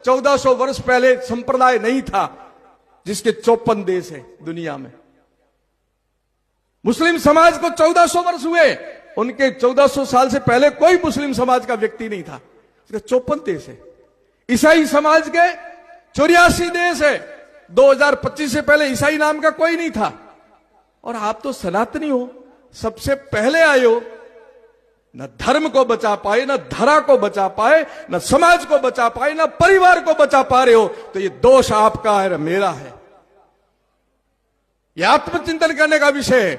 1400 वर्ष पहले संप्रदाय नहीं था जिसके 54 देश है दुनिया में। मुस्लिम समाज को 1400 वर्ष हुए, उनके 1400 साल से पहले कोई मुस्लिम समाज का व्यक्ति नहीं था, उसके 54 देश है। ईसाई समाज के 84 देश है, 2025 से पहले ईसाई नाम का कोई नहीं था। और आप तो सनातनी हो, सबसे पहले आए हो, न धर्म को बचा पाए, न धरा को बचा पाए, न समाज को बचा पाए, न परिवार को बचा पा रहे हो, तो ये दोष आपका है, मेरा है। यह आत्मचिंतन करने का विषय है।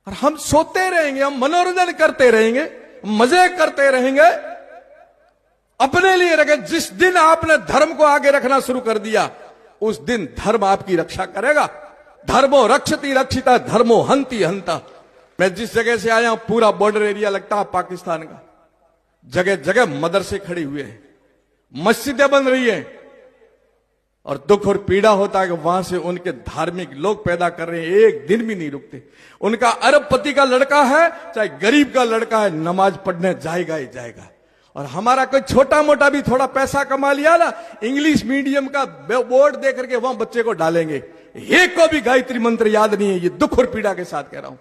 और हम सोते रहेंगे, हम मनोरंजन करते रहेंगे, मजे करते रहेंगे, अपने लिए रखे। जिस दिन आपने धर्म को आगे रखना शुरू कर दिया, उस दिन धर्म आपकी रक्षा करेगा। धर्मो रक्षति रक्षिता, धर्मो हंति हंता। मैं जिस जगह से आया हूं, पूरा बॉर्डर एरिया लगता है पाकिस्तान का। जगह जगह मदरसे खड़े हुए हैं, मस्जिदें बन रही हैं, और दुख और पीड़ा होता है कि वहां से उनके धार्मिक लोग पैदा कर रहे हैं, एक दिन भी नहीं रुकते। उनका अरबपति का लड़का है, चाहे गरीब का लड़का है, नमाज पढ़ने जाएगा ही जाएगा। और हमारा कोई छोटा मोटा भी थोड़ा पैसा कमा लिया ना, इंग्लिश मीडियम का बोर्ड दे करके वहां बच्चे को डालेंगे। एक को भी गायत्री मंत्र याद नहीं है। ये दुख और पीड़ा के साथ कह रहा हूं।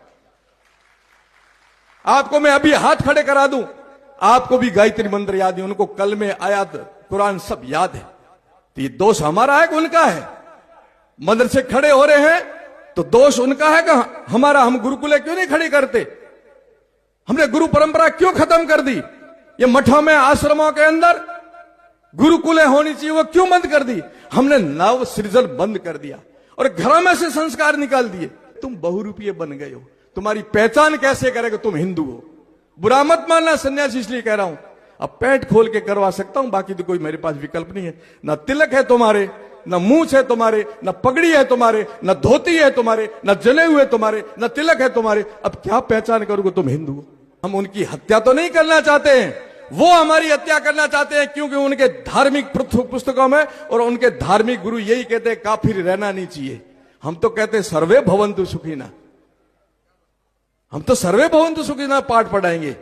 आपको मैं अभी हाथ खड़े करा दूं, आपको भी गायत्री मंत्र याद है, उनको कल में आयात कुरान सब याद है। तो ये दोष हमारा है कि उनका है? मदरसे खड़े हो रहे हैं तो दोष उनका है कि हमारा? हम गुरुकुले क्यों नहीं खड़े करते? हमने गुरु परंपरा क्यों खत्म कर दी? ये मठों में, आश्रमों के अंदर गुरुकुले होनी चाहिए, वो क्यों बंद कर दी? हमने नव सृजन बंद कर दिया और घरों में से संस्कार निकाल दिए। तुम बहुरूपीय बन गए हो, तुम्हारी पहचान कैसे करेगा तुम हिंदू हो? बुरा मत मानना सन्यासी, इसलिए कह रहा हूं। अब पेट खोल के करवा सकता हूं, बाकी तो कोई मेरे पास विकल्प नहीं है। ना तिलक है तुम्हारे, न मूछ है तुम्हारे, न पगड़ी है तुम्हारे, न धोती है तुम्हारे, न जले हुए तुम्हारे, न तिलक है तुम्हारे। अब क्या पहचान करोगे तुम हिंदू हो? हम उनकी हत्या तो नहीं करना चाहते हैं, वो हमारी हत्या करना चाहते हैं, क्योंकि उनके धार्मिक पुस्तकों में और उनके धार्मिक गुरु यही कहते हैं काफिर रहना नहीं चाहिए। हम तो कहते हैं सर्वे भवन्तु सुखिनः। हम तो सर्वे भवन्तु सुखिनः पाठ पढ़ाएंगे।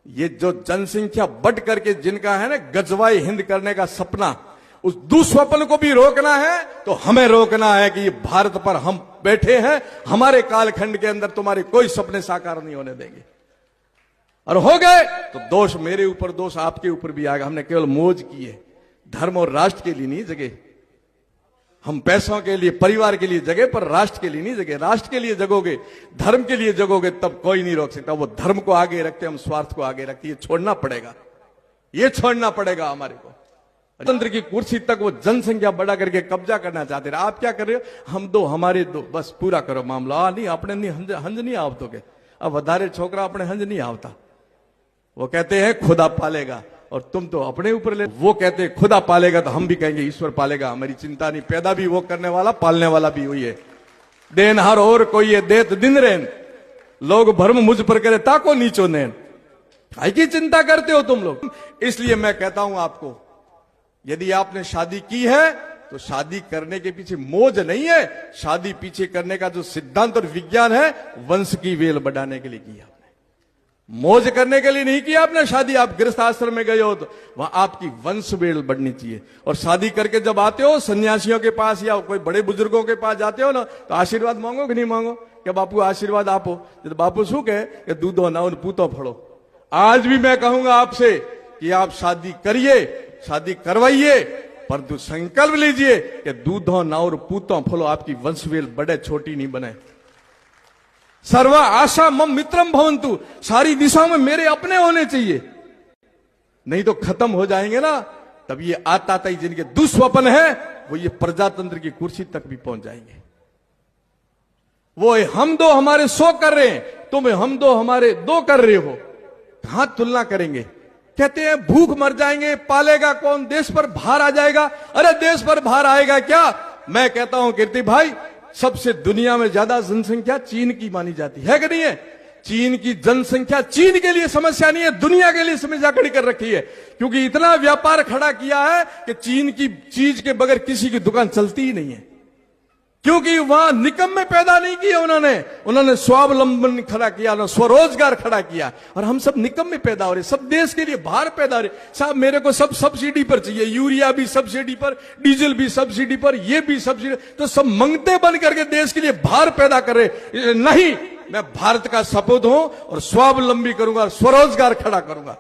ये जो जनसंख्या बढ़ करके जिनका है ना गजवाई हिंद करने का सपना, उस दुस्वप्न को भी रोकना है तो हमें रोकना है कि ये भारत पर हम बैठे हैं, हमारे कालखंड के अंदर तुम्हारे कोई सपने साकार नहीं होने देंगे। और हो गए तो दोष मेरे ऊपर, दोष आपके ऊपर भी आएगा। हमने केवल मौज की है, धर्म और राष्ट्र के लिए नहीं जगे। हम पैसों के लिए, परिवार के लिए जगे, पर राष्ट्र के लिए नहीं जगे। राष्ट्र के लिए जगोगे, धर्म के लिए जगोगे, तब कोई नहीं रोक सकता। वो धर्म को आगे रखते, हम स्वार्थ को आगे रखते। ये छोड़ना पड़ेगा, ये छोड़ना पड़ेगा हमारे को। तंत्र की कुर्सी तक वो जनसंख्या बढ़ा करके कब्जा करना चाहते रहे। आप क्या कर रहे हो? हम दो, हमारे दो, बस पूरा करो मामला। नहीं, अपने नहीं हंज नहीं आवतो के। अब वधारे छोकरा अपने हंज नहीं आवता। वो कहते हैं खुदा पालेगा, और तुम तो अपने ऊपर ले। वो कहते हैं खुदा पालेगा, तो हम भी कहेंगे ईश्वर पालेगा, हमारी चिंता नहीं। पैदा भी वो करने वाला, पालने वाला भी वही है। देनहार और कोई है, देत दिन रेन। लोग भरम मुझ पर करे, ताको नीचो नैन। काय की चिंता करते हो तुम लोग? इसलिए मैं कहता हूं आपको, यदि आपने शादी की है तो शादी करने के पीछे मौज नहीं है। शादी पीछे करने का जो सिद्धांत और विज्ञान है, वंश की वेल बढ़ाने के लिए किया। मौज करने के लिए नहीं किया आपने शादी। आप गृहस्थ आश्रम में गए हो तो वहां आपकी वंश वेल बढ़नी चाहिए। और शादी करके जब आते हो सन्यासियों के पास या कोई बड़े बुजुर्गों के पास जाते हो ना, तो आशीर्वाद मांगो कि नहीं मांगो? कि बापू आशीर्वाद आपो। जब बापू शू कहे कि दूधो ना उन पूतो फड़ो। आज भी मैं कहूंगा आपसे कि आप शादी करिए, शादी करवाइए, परंतु संकल्प लीजिए कि दूधो ना और पूतो फलो, आपकी वंश वेल बढ़े, छोटी नहीं बने। सर्व आशा मम मित्रम भवन्तु, सारी दिशाओं में मेरे अपने होने चाहिए, नहीं तो खत्म हो जाएंगे ना। तब ये आताताई जिनके दुस्वप्न है, वो ये प्रजातंत्र की कुर्सी तक भी पहुंच जाएंगे। वो हम दो हमारे 100 कर रहे हैं, तुम हम दो हमारे 2 कर रहे हो, कहां तुलना करेंगे? कहते हैं भूख मर जाएंगे, पालेगा कौन? देश पर भार आ जाएगा। अरे देश पर भार आएगा क्या? मैं कहता हूं कीर्ति भाई, सबसे दुनिया में ज्यादा जनसंख्या चीन की मानी जाती है कि नहीं है? चीन की जनसंख्या चीन के लिए समस्या नहीं है, दुनिया के लिए समस्या खड़ी कर रखी है। क्योंकि इतना व्यापार खड़ा किया है कि चीन की चीज के बगैर किसी की दुकान चलती ही नहीं है। क्योंकि वहां निकम्मे पैदा नहीं किए उन्होंने स्वावलंबन खड़ा किया ना स्वरोजगार खड़ा किया। और हम सब निकम्मे पैदा हो रहे, सब देश के लिए बाहर पैदा हो रहे। साहब मेरे को सब सब्सिडी पर चाहिए, यूरिया भी सब्सिडी पर, डीजल भी सब्सिडी पर, ये भी सब्सिडी, तो सब मंगते बन करके देश के लिए बाहर पैदा कर रहे। नहीं, मैं भारत का सपूत हूं और स्वावलंबी करूंगा, स्वरोजगार खड़ा करूंगा।